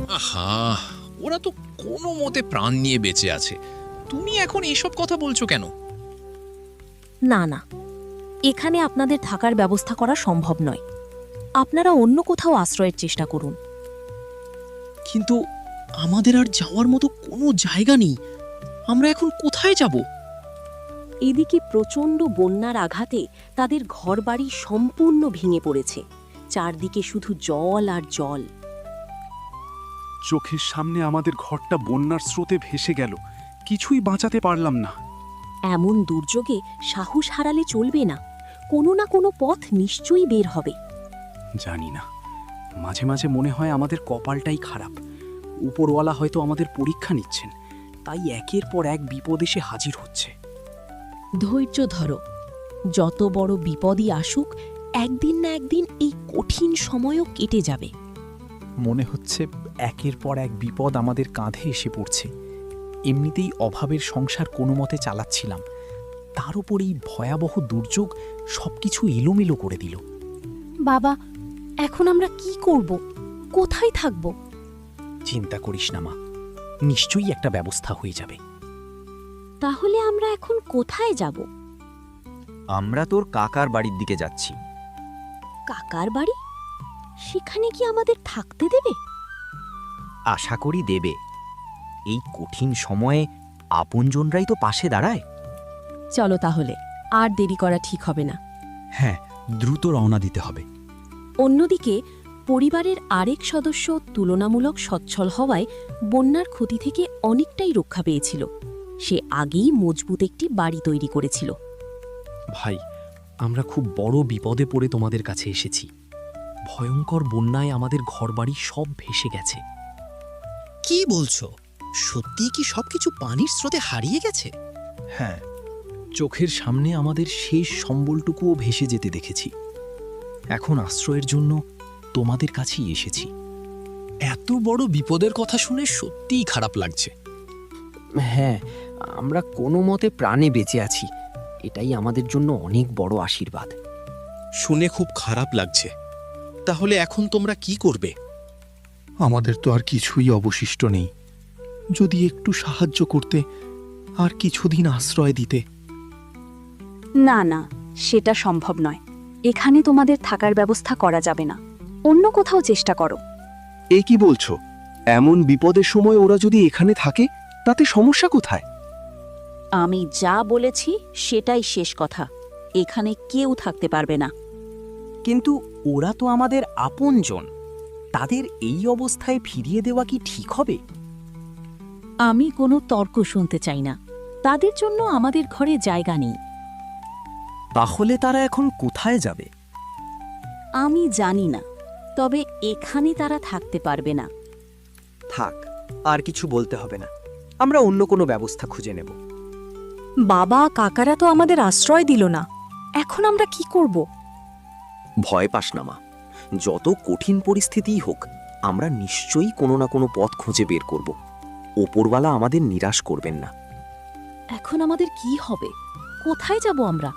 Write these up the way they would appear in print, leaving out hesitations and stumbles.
আহা, ওরা তো কোনো মতে প্রাণ নিয়ে বেঁচে আছে, তুমি এখন এসব কথা বলছো কেন? না না, এখানে আপনাদের থাকার ব্যবস্থা করা সম্ভব নয়। আপনারা অন্য কোথাও আশ্রয়ের চেষ্টা করুন। কিন্তু আমাদের আর যাওয়ার মতো কোনো জায়গা নেই, আমরা এখন কোথায় যাব? এদিকে প্রচণ্ড বন্যার আঘাতে তাদের ঘরবাড়ি সম্পূর্ণ ভেঙে পড়েছে। চারদিকে শুধু জল আর জল। চোখের সামনে আমাদের ঘরটা বন্যার স্রোতে ভেসে গেল, কিছুই বাঁচাতে পারলাম না। এমন দুর্যোগে সাহস হারালে চলবে না। কোনো না কোনো পথ নিশ্চয়ই বের হবে। জানি না, মাঝে মাঝে মনে হয় আমাদের কপালটাই খারাপ। উপরওয়ালা হয়তো আমাদের পরীক্ষা নিচ্ছেন, তাই একের পর এক বিপদ এসে হাজির হচ্ছে। ধৈর্য ধরো। যত বড় বিপদই আসুক, একদিন না একদিন এই কঠিন সময়ও কেটে যাবে। মনে হচ্ছে একের পর এক বিপদ আমাদের কাঁধে এসে পড়ছে। এমনিতেই অভাবের সংসার কোনো মতে চালাচ্ছিলাম, তার উপর এই ভয়াবহ দুর্যোগ সবকিছু এলোমেলো করে দিল। বাবা, এখন আমরা কি করব? কোথায় থাকব? চিন্তা করিস না মা, নিশ্চয়ই একটা ব্যবস্থা হয়ে যাবে। তাহলে আমরা এখন কোথায় যাব? আমরা তোর কাকার বাড়ির দিকে যাচ্ছি। কাকার বাড়ি? সেখানে কি আমাদের থাকতে দেবে? আশা করি দেবে। এই কঠিন সময়ে আপনজনরাই তো পাশে দাঁড়ায়। চলো তাহলে, আর দেরি করা ঠিক হবে না। হ্যাঁ, দ্রুত রওনা দিতে হবে। অন্যদিকে পরিবারের আরেক সদস্য তুলনামূলক সচ্ছল হওয়ায় বন্যার ক্ষতি থেকে অনেকটাই রক্ষা পেয়েছিল। সে আগেই মজবুত একটি বাড়ি তৈরি করেছিল। ভাই, আমরা খুব বড় বিপদে পড়ে তোমাদের কাছে এসেছি। ভয়ঙ্কর বন্যায় আমাদের ঘরবাড়ি সব ভেসে গেছে। কি বলছো? সত্যি কি সবকিছু পানির স্রোতে হারিয়ে গেছে? হ্যাঁ, চোখের সামনে আমাদের শেষ সম্বলটুকুও ভেসে যেতে দেখেছি। এখন আশ্রয়ের জন্য তোমাদের কাছেই এসেছি। এত বড় বিপদের কথা শুনে সত্যিই খারাপ লাগছে। হ্যাঁ, আমরা কোনো মতে প্রাণে বেঁচে আছি, এটাই আমাদের জন্য অনেক বড় আশীর্বাদ। শুনে খুব খারাপ লাগছে। তাহলে এখন তোমরা কি করবে? আমাদের তো আর কিছুই অবশিষ্ট নেই। যদি একটু সাহায্য করতে, আর কিছুদিন আশ্রয় দিতে। না না, সেটা সম্ভব নয়। এখানে তোমাদের থাকার ব্যবস্থা করা যাবে না। অন্য কোথাও চেষ্টা করো। এ কি বলছো? এমন বিপদের সময় ওরা যদি এখানে থাকে, তাতে সমস্যা কোথায়? আমি যা বলেছি সেটাই শেষ কথা। এখানে কেউ থাকতে পারবে না। কিন্তু ওরা তো আমাদের আপনজন, তাদের এই অবস্থায় ফিরিয়ে দেওয়া কি ঠিক হবে? আমি কোনো তর্ক শুনতে চাই না। তাদের জন্য আমাদের ঘরে জায়গা নেই। তাহলে তারা এখন কোথায় যাবে? আমি জানি না, তবে এখানে তারা থাকতে পারবে না। থাক, আর কিছু বলতে হবে না। আমরা অন্য কোনো ব্যবস্থা খুঁজে নেব। বাবা কাকারা তো আমাদের আশ্রয় দিল না। এখন আমরা কি করব? ভয় পাস না মা, যত কঠিন পরিস্থিতিই হোক, আমরা নিশ্চয়ই কোনো না কোনো পথ খুঁজে বের করব। ওপরওয়ালা আমাদের নিরাশ করবেন না। এখন আমাদের কি হবে? কোথায় যাব আমরা?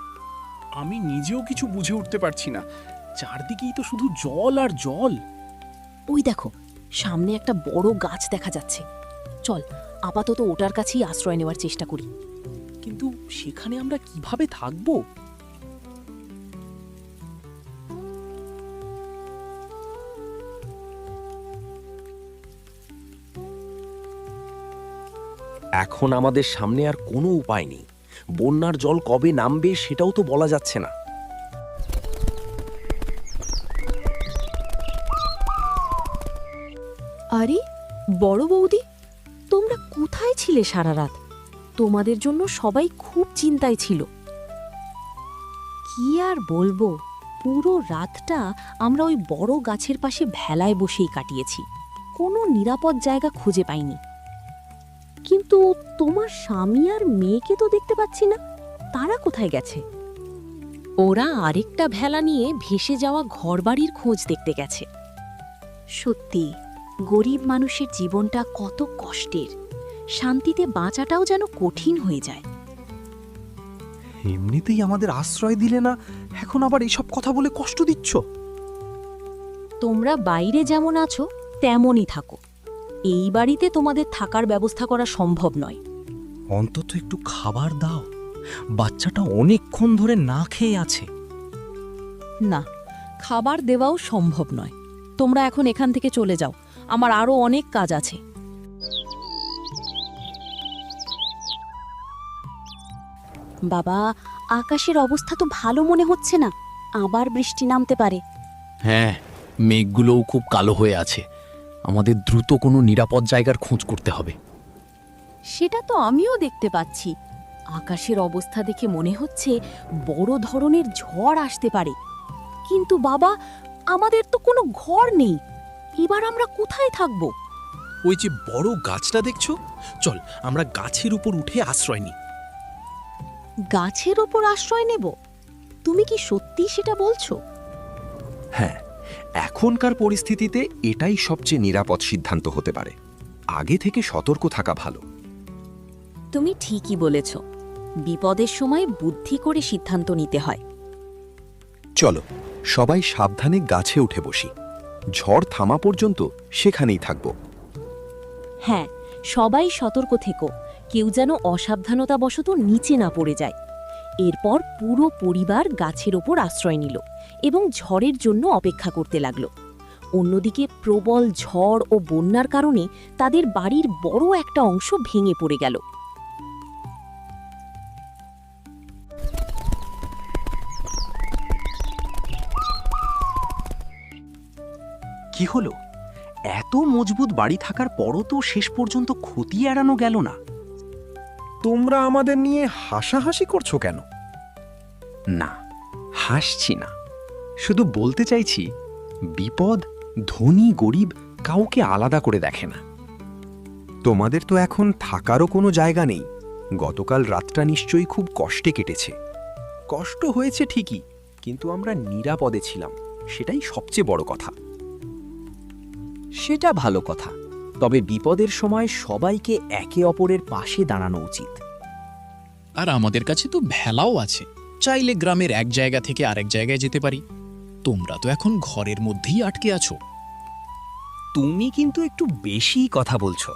আমি নিজেও কিছু বুঝে উঠতে পারছি না। চারদিকেই তো শুধু জল আর জল। ওই দেখো, সামনে একটা বড় গাছ দেখা যাচ্ছে। চল, আপাতত ওটার কাছেই আশ্রয় নেওয়ার চেষ্টা করি। কিন্তু সেখানে আমরা কিভাবে থাকবো? এখন আমাদের সামনে আর কোনো উপায় নেই। বন্যার জল কবে নামবে সেটাও তো বলা যাচ্ছে না। আরে বড় বৌদি, তোমরা কোথায় ছিলে সারা রাত? তোমাদের জন্য সবাই খুব চিন্তায় ছিল। কি আর বলবো, পুরো রাতটা আমরা ওই বড় গাছের পাশে ভেলায় বসেই কাটিয়েছি। কোনো নিরাপদ জায়গা খুঁজে পাইনি। কিন্তু তোমার স্বামী আর মেয়েকে তো দেখতে পাচ্ছি না। তারা কোথায় গেছে? ওরা আরেকটা ভেলা নিয়ে ভেসে যাওয়া ঘরবাড়ির খোঁজ দেখতে গেছে। সত্যি, গরিব মানুষের জীবনটা কত কষ্টের। শান্তিতে বাঁচাটাও যেন কঠিন হয়ে যায়। এমনিতেই আমাদের আশ্রয় দিলে না, এখন আবার এইসব কথা বলে কষ্ট দিচ্ছ। তোমরা বাইরে যেমন আছো তেমনই থাকো। এই বাড়িতে তোমাদের থাকার ব্যবস্থা করা সম্ভব নয়। অন্তত একটু খাবার দাও, বাচ্চাটা অনেকক্ষণ ধরে না খেয়ে আছে। না, খাবার দেওয়াও সম্ভব নয়। তোমরা এখন এখান থেকে চলে যাও, আমার আরও অনেক কাজ আছে। বাবা, আকাশের অবস্থা তো ভালো মনে হচ্ছে না, আবার বৃষ্টি নামতে পারে। হ্যাঁ, মেঘগুলোও খুব কালো হয়ে আছে। আমাদের দ্রুত কোনো নিরাপদ জায়গার খোঁজ করতে হবে। সেটা তো আমিও দেখতে পাচ্ছি। আকাশের অবস্থা দেখে মনে হচ্ছে বড় ধরনের ঝড় আসতে পারে। কিন্তু বাবা, আমাদের তো কোনো ঘর নেই, এবার আমরা কোথায় থাকব? ওই যে বড় গাছটা দেখছো, চল আমরা গাছের উপর উঠে আশ্রয় নিই। গাছের ওপর আশ্রয় নেব? তুমি কি সত্যি সেটা বলছো? হ্যাঁ, এখনকার পরিস্থিতিতে এটাই সবচেয়ে নিরাপদ সিদ্ধান্ত হতে পারে। আগে থেকে সতর্ক থাকা ভালো। তুমি ঠিকই বলেছ, বিপদের সময় বুদ্ধি করে সিদ্ধান্ত নিতে হয়। চলো সবাই সাবধানে গাছে উঠে বসি, ঝড় থামা পর্যন্ত সেখানেই থাকব। হ্যাঁ, সবাই সতর্ক থেকো, কেউ যেন অসাবধানতাবশত নিচে না পড়ে যায়। এরপর পুরো পরিবার গাছের ওপর আশ্রয় নিল এবং ঝড়ের জন্য অপেক্ষা করতে লাগল। অন্যদিকে প্রবল ঝড় ও বন্যার কারণে তাদের বাড়ির বড় একটা অংশ ভেঙে পড়ে গেল। কি হলো? এত মজবুত বাড়ি থাকার পরও তো শেষ পর্যন্ত ক্ষতি এড়ানো গেল না। তোমরা আমাদের নিয়ে হাসাহাসি করছো কেন? না, হাসছি না, শুধু বলতে চাইছি বিপদ ধনী গরিব কাউকে আলাদা করে দেখে না। তোমাদের তো এখন থাকারও কোনো জায়গা নেই। গতকাল রাতটা নিশ্চয়ই খুব কষ্টে কেটেছে। কষ্ট হয়েছে ঠিকই, কিন্তু আমরা নিরাপদে ছিলাম, সেটাই সবচেয়ে বড় কথা। সেটা ভালো কথা, তবে বিপদের সময় সবাইকে একে অপরের পাশে দাঁড়ানো উচিত। আর আমাদের কাছে তো ভেলাও আছে, চাইলে গ্রামের এক জায়গা থেকে আরেক জায়গায় যেতে পারি। তোমরা তো এখন ঘরের মধ্যেই আটকে আছো। তুমি কিন্তু একটু বেশি কথা বলছো।